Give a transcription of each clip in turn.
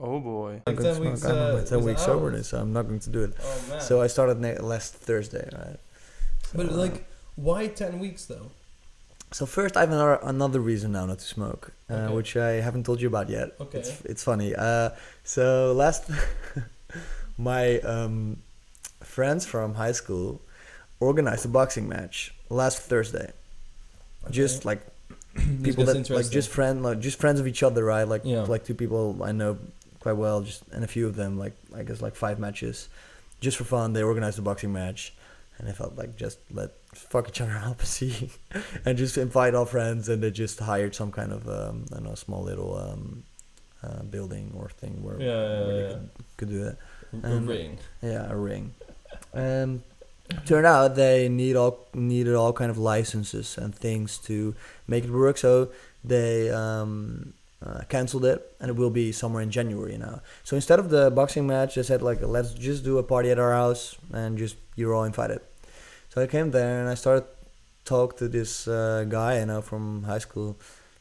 Oh boy. I'm Like going 10 to weeks, smoke. I'm on my 10 was week out. soberness, so I'm not going to do it. Oh man. So I started last Thursday, right? So, but like, why 10 weeks though? so first, I have another reason now not to smoke, Okay. which I haven't told you about yet. Okay. It's funny. So last, my friends from high school organized a boxing match last Thursday. Okay. Just like This people gets that like interesting. just friends of each other, right? Like Yeah. like two people I know quite well, just and a few of them, like I guess like 5 matches, just for fun. They organized a boxing match, and I felt like just let fuck each other up and see, and just invite all friends, and they just hired some kind of I don't know, small little building or thing where they could do that. A ring. Yeah, a ring. Turned out they needed all kind of licenses and things to make it work, so they canceled it, and it will be somewhere in January now. So instead of the boxing match, they said like, let's just do a party at our house and just you're all invited. So I came there and I started talk to this guy I know from high school,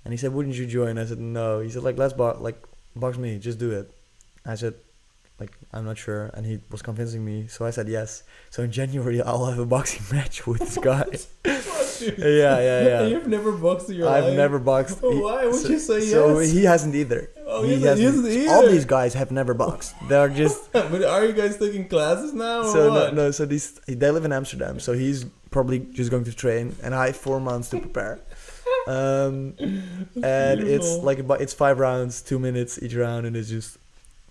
and he said, "Wouldn't you join?" I said, "No." He said, "Like let's box me, just do it." I said, like, I'm not sure, and he was convincing me, so I said yes. So in January I'll have a boxing match with this guy. yeah. You've never boxed in your I've life? never boxed. Why would you say yes? So he hasn't either. Oh, he he hasn't either. All these guys have never boxed. They're just But are you guys taking classes now or so what? no. So they live in Amsterdam, so he's probably just going to train, and I have 4 months to prepare. And it's beautiful. like it's 5 rounds, 2 minutes each round, and it's just,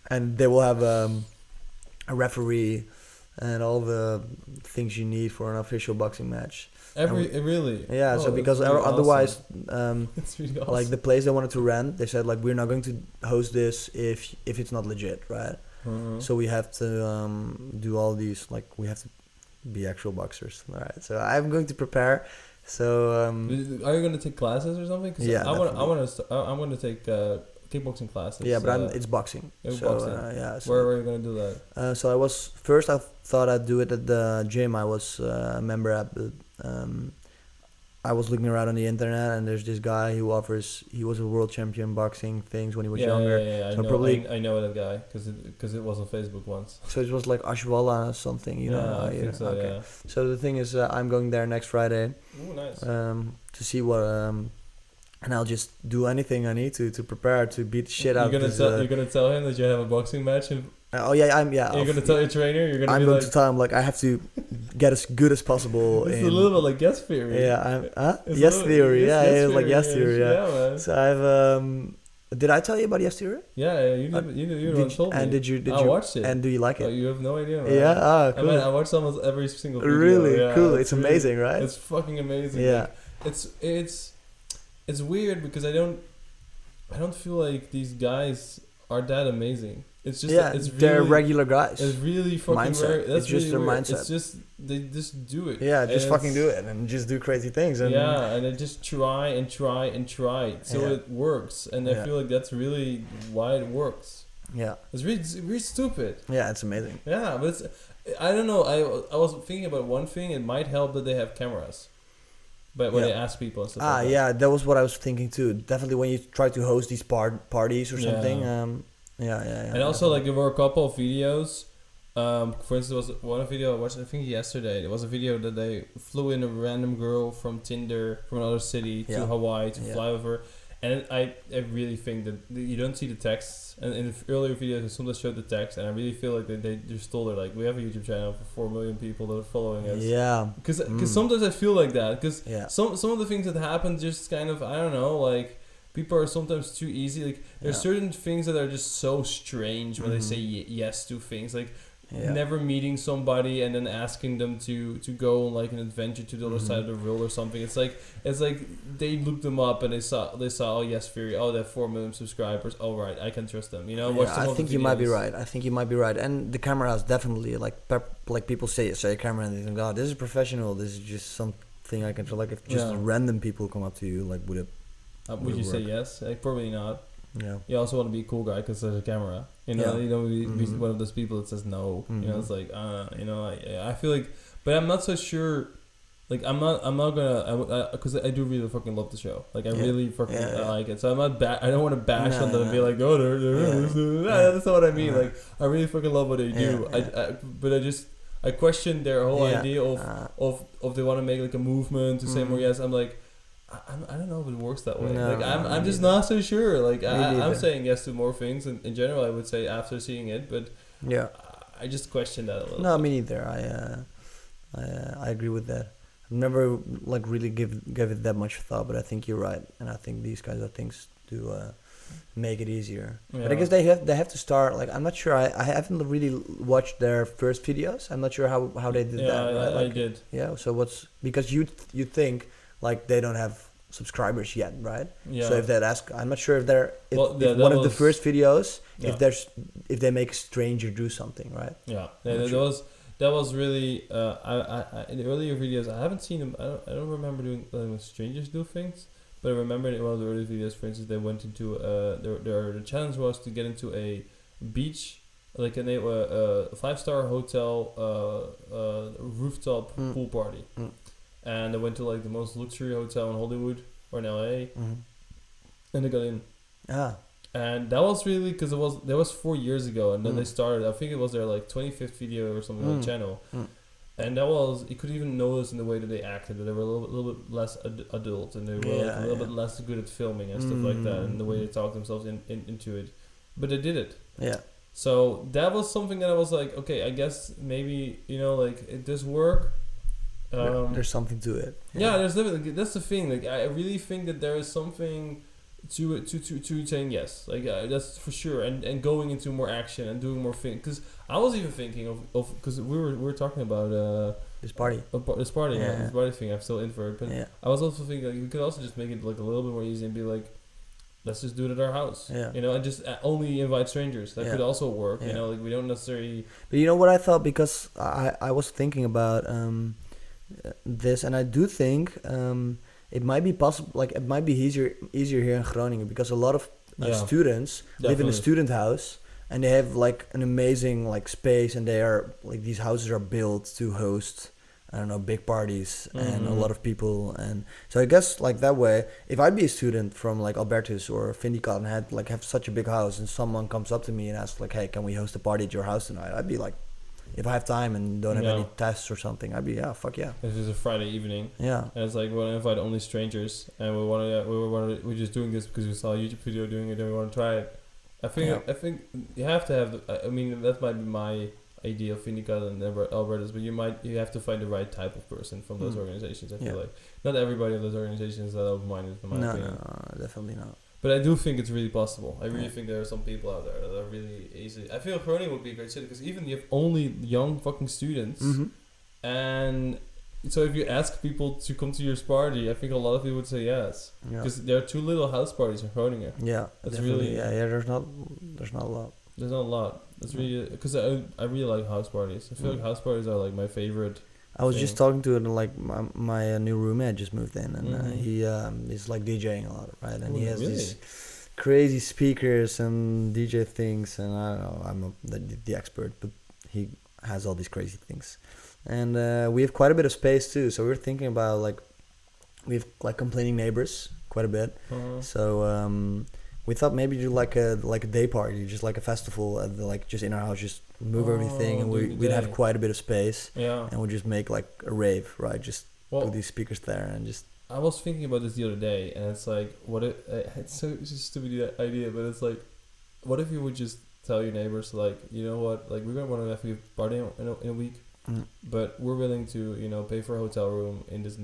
and they will have a referee and all the things you need for an official boxing match. Really? Yeah, Oh, so because that's really otherwise, That's really awesome. like the place they wanted to rent, they said like, we're not going to host this if it's not legit, right? Mhm. So we have to do all these, like we have to be actual boxers, all right? So I'm going to prepare. So Are you gonna take classes or something? 'Cause Yeah, I'm gonna take kickboxing classes. yeah, but it's boxing. it's So boxing. yeah. So, Where are you gonna do that? so I was first. I thought I'd do it at the gym. I was a member at the. I was looking around on the internet, and there's this guy who offers. He was a world champion boxing things when he was younger. Yeah. So probably- I know that guy because it was on Facebook once. So it was like Ashwala or something, you know. I think so. Okay. Yeah. So the thing is, I'm going there next Friday Ooh, nice. to see what. And I'll just do anything I need to prepare to beat the shit out of this. You're gonna tell him that you have a boxing match, and Oh yeah, you're gonna tell your trainer. You're gonna I'm be going like, to tell him like I have to get as good as possible. it's a little bit like guest theory. Yeah, It's a yes little- theory. yes, Yeah, yes it's like yes theory. Yeah. man. So I've did I tell you about yes theory? Yeah, you told me. And did you I watched it. And do you like Oh, it? you have no idea, man. Yeah. Ah, I cool. mean, I watched almost every single video. Really yeah, cool. It's really- amazing, right? It's fucking amazing. Yeah. Like, it's weird because I don't feel like these guys are that amazing. It's just Yeah, it's they're really, regular guys. It's really fucking Mindset. rare. That's It's just really their weird. mindset. It's just they just do it. Yeah, And just fucking it's- do it and just do crazy things. And Yeah, and they just try and try and try so Yeah. it works, and I Yeah. feel like that's really why it works. yeah, It's really stupid. yeah, it's amazing. Yeah, but it's I don't know. I was thinking about one thing. It might help that they have cameras, but when Yeah. they ask people and stuff. Ah, like that. yeah, that was what I was thinking too. Definitely when you try to host these parties or Yeah. something. Yeah. And also, like, there were a couple of videos. For instance, there was one video I watched, I think yesterday. It was a video that they flew in a random girl from Tinder from another city to Yeah. Hawaii to Yeah. fly over. And I really think that you don't see the texts. And in the earlier videos, they sometimes showed the text. And I really feel like they just told her, like, we have a YouTube channel for 4 million people that are following us. Yeah, Because sometimes I feel like that. Because yeah. some of the things that happen just kind of, I don't know, like, people are sometimes too easy. Like, there's Yeah. certain things that are just so strange when they Mhm. say yes to things. Like, Yeah. never meeting somebody and then asking them to go on like an adventure to the other Mhm. side of the world or something. It's like they looked them up and they saw oh yes Fury, oh they have 4 million subscribers, oh right, I can trust them, you know. Watch Yeah, some I of think the you might be videos. right. I think you might be right. And the camera is definitely like like people say a camera and they think, oh, this is professional. This is just something I can like if just Yeah. random people come up to you like would it? Would Would you say work. yes? Like, probably not. Yeah. You also want to be a cool guy because there's a camera. You know, Yeah. you don't be Mhm. one of those people that says no. You know, Mhm. it's like, you know, I feel like, but I'm not so sure like I'm not gonna because I do really fucking love the show. Like I really fucking like it. So I'm not I don't want to bash on them and be like, oh, that's not what I mean. Like I really fucking love what they do. But I question their whole idea of they want to make like a movement to say more yes. I'm like, I don't know if it works that way. No, like I'm just not so sure. Like I'm saying yes to more things, and in general I would say after seeing it, but I just question that a little. No, me neither. I agree with that. I've never like really gave it that much thought, but I think you're right, and I think these kinds of things do make it easier. Yeah. But I guess they have to start. Like I'm not sure. I haven't really watched their first videos. I'm not sure how they did that. Right? I did. Yeah. So because you think like they don't have subscribers yet, right? Yeah. So if they ask, I'm not sure if one of the first videos, if they make a stranger do something, right? Yeah. That was really I in the earlier videos I haven't seen them. I don't remember doing when strangers do things, but I remember in one of the early videos, for instance, they went into the challenge was to get into a beach, like a 5-star hotel rooftop pool party, and they went to like the most luxury hotel in Hollywood or in LA, and they got in. And that was really because that was 4 years ago, and then they started. I think it was their like 25th video or something on the channel, and that was you could even notice in the way that they acted that they were a little bit less adult, and they were like a little bit less good at filming and stuff like that, and the way they talked themselves into it, but they did it. Yeah. So that was something that I was like, okay, I guess maybe like it does work. There's something to it. Yeah, there's definitely that's the thing. Like I really think that there is something to saying yes, like that's for sure, and going into more action and doing more things. Because I was even thinking of because we were talking about this party this party thing. I'm still in for it, but I was also thinking like we could also just make it like a little bit more easy and be like, let's just do it at our house, and just only invite strangers. That could also work, like we don't necessarily. But you know what I thought, because I was thinking about this, and I do think it might be possible, like it might be easier here in Groningen, because a lot of students live in a student house, and they have like an amazing like space, and they are like these houses are built to host, I don't know, big parties and a lot of people. And so I guess like that way, if I'd be a student from like Albertus or Vindicat and have such a big house, and someone comes up to me and asks like, hey, can we host a party at your house tonight? I'd be like, if I have time and don't have any tests or something, I'd be fuck yeah. If it's a Friday evening, and it's like we want to invite only strangers, and we're just doing this because we saw a YouTube video doing it and we want to try it. I think you have to have. I mean, that might be my idea of Vindicat and Albertus, but you have to find the right type of person from those organizations. I feel like not everybody in those organizations is that open-minded, in my opinion. No, definitely not. But I do think it's really possible. I really think there are some people out there that are really easy. I feel Groningen would be a great city because even you have only young fucking students, and so if you ask people to come to your party, I think a lot of people would say yes, because there are too little house parties in Groningen. Yeah, that's definitely. There's not a lot. There's not a lot. That's really because I really like house parties. I feel like house parties are like my favorite. I was just talking to like my new roommate just moved in, and he is like DJing a lot, right? And he has these crazy speakers and DJ things, and I don't know, I'm the expert, but he has all these crazy things, and we have quite a bit of space too. So we were thinking about like we have like complaining neighbors quite a bit, so we thought maybe do like a day party, just like a festival, like just in our house, just move everything, and we'd have quite a bit of space, and we'd just make like a rave, right? Just put these speakers there and just. I was thinking about this the other day, and it's like, what if it's such a stupid idea, but it's like, what if you would just tell your neighbors like, you know what, like we're gonna want to have a party in a week, but we're willing to pay for a hotel room in this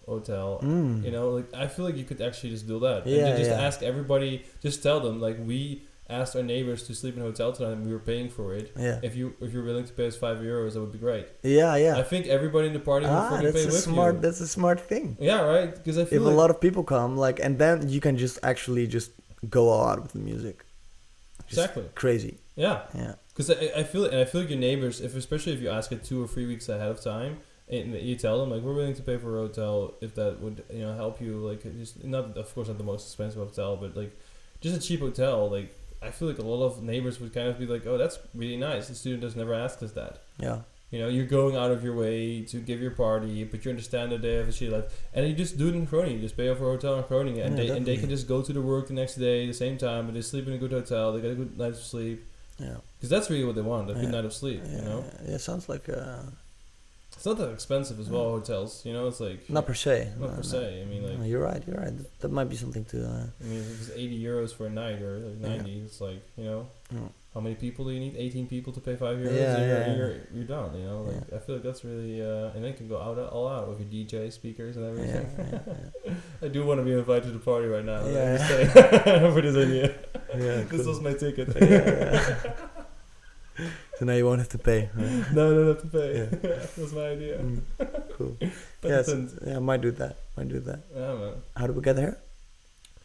hotel. Like I feel like you could actually just do that. And just ask everybody, just tell them like we asked our neighbors to sleep in a hotel tonight and we were paying for it. Yeah. If you're willing to pay us €5, that would be great. Yeah. I think everybody in the party will fucking pay with you. That's a smart thing. Yeah, right. Because I feel if a lot of people come, like, and then you can just actually just go all out with the music. Just exactly. Crazy. Yeah. Because I feel like your neighbors, especially if you ask it 2 or 3 weeks ahead of time, and you tell them like we're willing to pay for a hotel if that would help you, like just not of course not the most expensive hotel, but like just a cheap hotel. Like I feel like a lot of neighbors would kind of be like, oh, that's really nice. The student has never asked us that. Yeah. You know, you're going out of your way to give your party, but you understand that they have a shitty life, and you just do it in Groningen. You just pay for a hotel in Groningen, and Yeah, they can definitely. just go to the work the next day, the same time, but they sleep in a good hotel. They get a good night of sleep, Yeah. because that's really what they want, a good Yeah. night of sleep. Yeah, You know, yeah, sounds like it's not that expensive as well. Hotels, you know, it's like not per se. not per se. I mean, like. No, you're right. You're right. That might be something to. I mean, if it's 80 euros for a night or like 90, it's like, you know, Mm. how many people do you need? 18 people to pay 5 euros? Yeah, and yeah, you're done, you know? Like, I feel like that's really, and then you can go all out with your DJ speakers and Yeah, everything. yeah, I do want to be invited to the party right now. Yeah. I'm just saying, for this idea. yeah. This Cool. was my ticket. Yeah. So now you won't have to pay. Right? No, I don't have to pay. Yeah. That's my idea. Mm. Cool. But Yes. then, Yeah, might do that. Might do that. yeah, man. How did we get here?